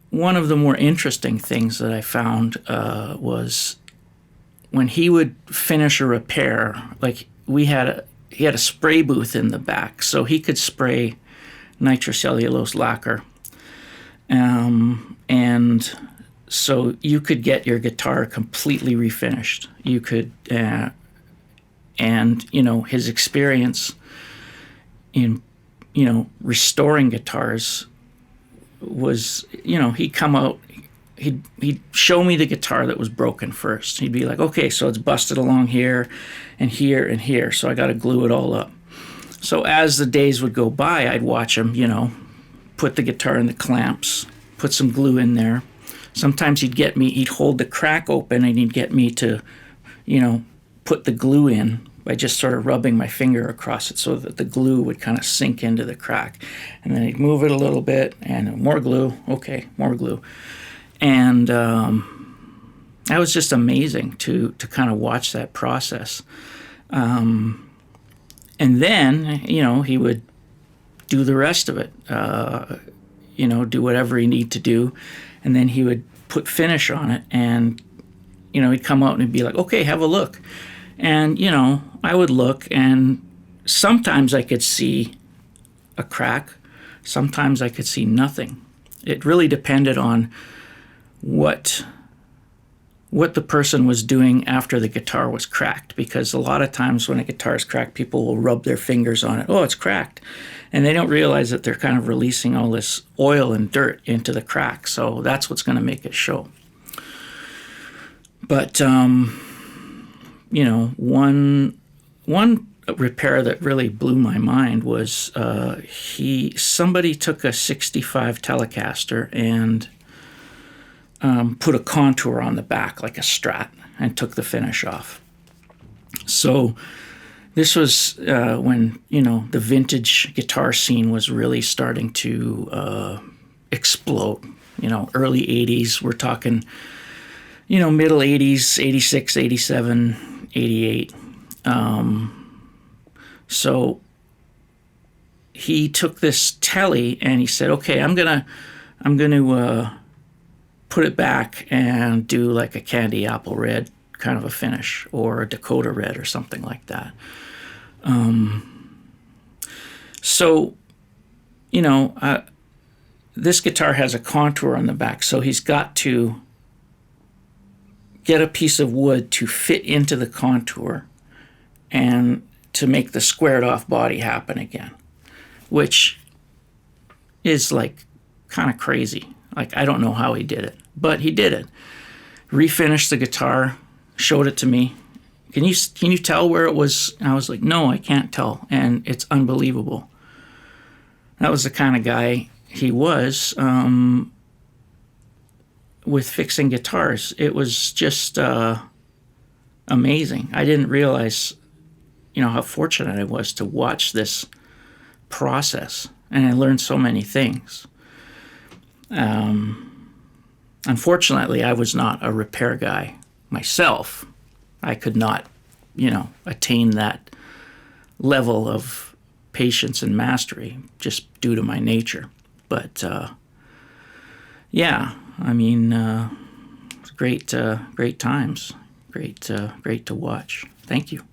one of the more interesting things that I found was when he would finish a repair. Like he had a spray booth in the back, so he could spray nitrocellulose lacquer, and so you could get your guitar completely refinished. You could, and his experience in restoring guitars was, he'd come out, he'd show me the guitar that was broken first. He'd be like, okay, so it's busted along here and here and here, so I got to glue it all up. So as the days would go by, I'd watch him, put the guitar in the clamps, put some glue in there. Sometimes he'd hold the crack open and he'd get me to, put the glue in by just sort of rubbing my finger across it so that the glue would kind of sink into the crack. And then he'd move it a little bit and more glue. Okay, more glue. And that was just amazing to kind of watch that process. And then, he would do the rest of it, do whatever he needed to do. And then he would put finish on it and, he'd come out and he'd be like, okay, have a look. And, I would look and sometimes I could see a crack. Sometimes I could see nothing. It really depended on what the person was doing after the guitar was cracked, because a lot of times when a guitar is cracked, people will rub their fingers on it. Oh, it's cracked. And they don't realize that they're kind of releasing all this oil and dirt into the crack. So that's what's going to make it show. But, one repair that really blew my mind was somebody took a 65 Telecaster and put a contour on the back like a Strat and took the finish off. So this was when, the vintage guitar scene was really starting to explode. Early 80s, we're talking, middle 80s, 86, 87, 88. So he took this Tele and he said, okay, I'm gonna put it back and do like a candy apple red kind of a finish or a Dakota red or something like that. This guitar has a contour on the back, so he's got to get a piece of wood to fit into the contour and to make the squared off body happen again, which is like kind of crazy. Like, I don't know how he did it, but he did it. Refinished the guitar, showed it to me. Can you tell where it was? And I was like, no, I can't tell. And it's unbelievable. That was the kind of guy he was with fixing guitars. It was just amazing. I didn't realize, how fortunate I was to watch this process. And I learned so many things. Unfortunately, I was not a repair guy myself. I could not, attain that level of patience and mastery just due to my nature. But, great times. Great to watch. Thank you.